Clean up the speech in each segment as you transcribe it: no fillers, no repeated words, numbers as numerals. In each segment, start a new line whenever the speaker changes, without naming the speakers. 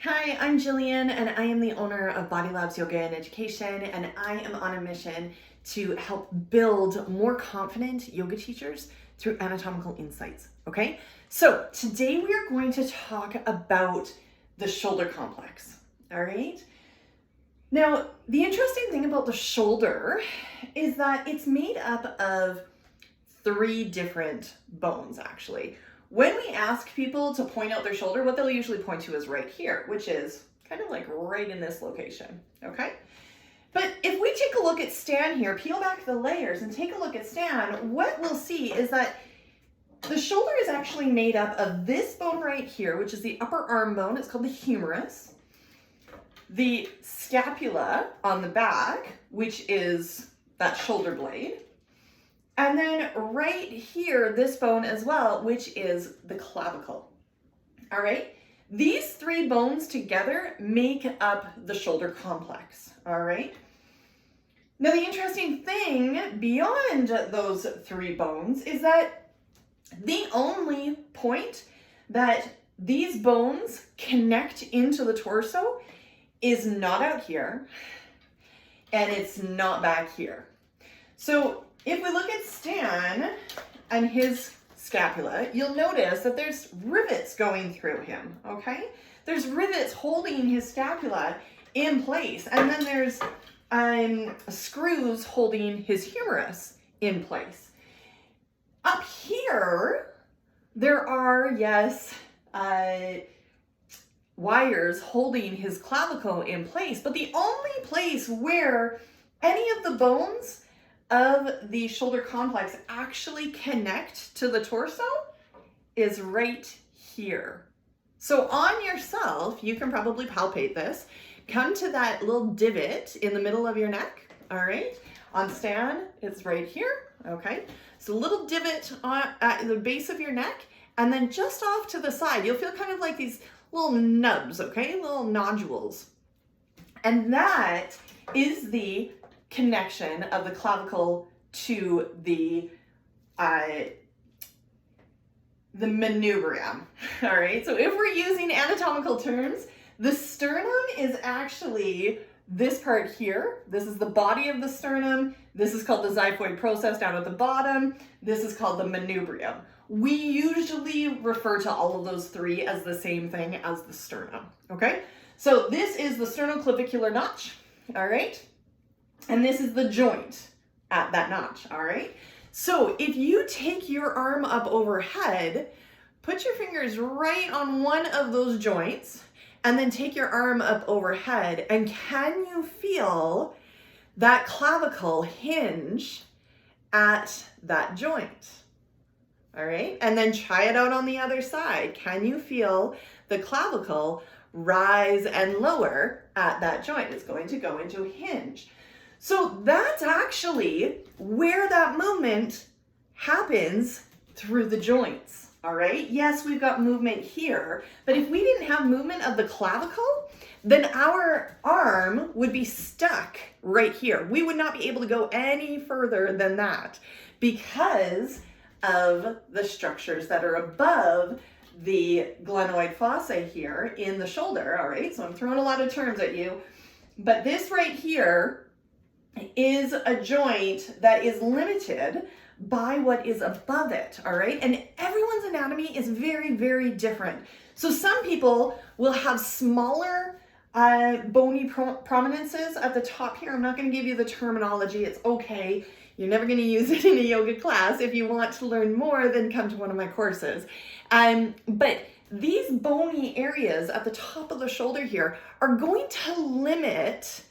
Hi, I'm Jillian, and I am the owner of Body Labs Yoga and Education, and I am on a mission to help build more confident yoga teachers through anatomical insights. Okay, so today we are going to talk about the shoulder complex. All right. Now, the interesting thing about the shoulder is that it's made up of three different bones, actually. When we ask people to point out their shoulder, what they'll usually point to is right here, which is kind of like right in this location, okay? But if we take a look at Stan here, peel back the layers and take a look at Stan, what we'll see is that the shoulder is actually made up of this bone right here, which is the upper arm bone. It's called the humerus. The scapula on the back, which is that shoulder blade. And then right here, this bone as well, which is the clavicle. All right. These three bones together make up the shoulder complex. All right. Now, the interesting thing beyond those three bones is that the only point that these bones connect into the torso is not out here, and it's not back here. So if we look at Stan and his scapula, you'll notice that there's rivets going through him, okay? There's rivets holding his scapula in place, and then there's screws holding his humerus in place. Up here, there are, yes, wires holding his clavicle in place, but the only place where any of the bones of the shoulder complex actually connect to the torso is right here. So on yourself, you can probably palpate this. Come to that little divot in the middle of your neck, all right? On Stan, it's right here, okay? So a little divot at the base of your neck, and then just off to the side, you'll feel kind of like these little nubs, okay? Little nodules. And that is the connection of the clavicle to the manubrium. All right, so if we're using anatomical terms, the sternum is actually this part here. This is the body of the sternum. This is called the xiphoid process down at the bottom. This is called the manubrium. We usually refer to all of those three as the same thing as the sternum, okay? So this is the sternoclavicular notch, all right? And this is the joint at that notch, all right? So if you take your arm up overhead, put your fingers right on one of those joints, and then take your arm up overhead, and can you feel that clavicle hinge at that joint? All right, and then try it out on the other side. Can you feel the clavicle rise and lower at that joint? It's going to go into a hinge. So that's actually where that movement happens through the joints, all right? Yes, we've got movement here, but if we didn't have movement of the clavicle, then our arm would be stuck right here. We would not be able to go any further than that because of the structures that are above the glenoid fossa here in the shoulder, all right? So I'm throwing a lot of terms at you, but this right here is a joint that is limited by what is above it, all right? And everyone's anatomy is very, very different. So some people will have smaller bony prominences at the top here. I'm not going to give you the terminology. It's okay. You're never going to use it in a yoga class. If you want to learn more, then come to one of my courses. But these bony areas at the top of the shoulder here are going to limit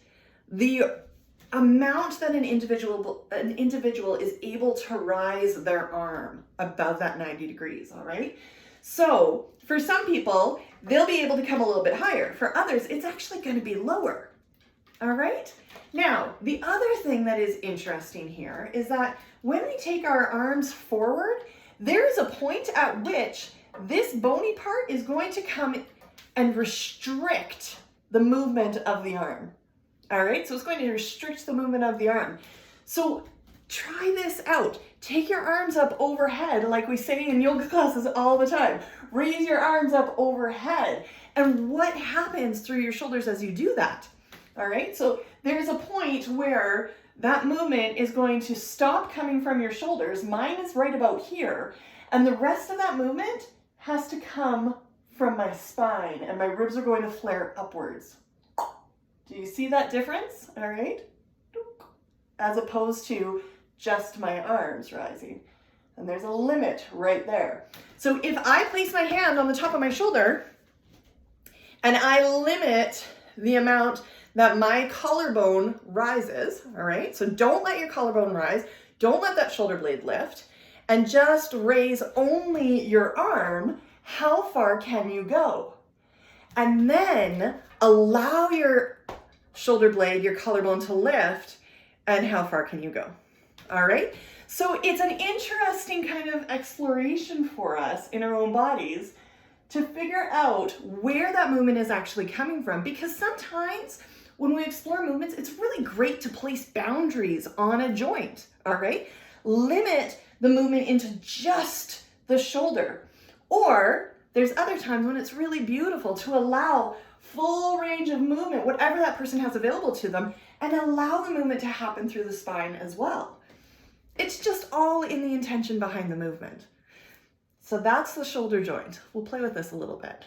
the amount that an individual is able to rise their arm above that 90 degrees, all right? So for some people, they'll be able to come a little bit higher. For others, it's actually going to be lower, all right? Now, the other thing that is interesting here is that when we take our arms forward, there is a point at which this bony part is going to come and restrict the movement of the arm. All right, so it's going to restrict the movement of the arm. So Try this out. Take your arms up overhead, like we say in yoga classes all the time. Raise your arms up overhead. And what happens through your shoulders as you do that? All right, so there's a point where that movement is going to stop coming from your shoulders. Mine is right about here. And the rest of that movement has to come from my spine, and my ribs are going to flare upwards. Do you see that difference? All right, as opposed to just my arms rising. And there's a limit right there. So if I place my hand on the top of my shoulder and I limit the amount that my collarbone rises, all right? So don't let your collarbone rise. Don't let that shoulder blade lift, and just raise only your arm. How far can you go? And then allow your shoulder blade, your collarbone to lift, and how far can you go? All right, so it's an interesting kind of exploration for us in our own bodies to figure out where that movement is actually coming from, because sometimes when we explore movements, it's really great to place boundaries on a joint, all right? Limit the movement into just the shoulder. Or there's other times when it's really beautiful to allow full range of movement, whatever that person has available to them, and allow the movement to happen through the spine as well. It's just all in the intention behind the movement. So that's the shoulder joint. We'll play with this a little bit.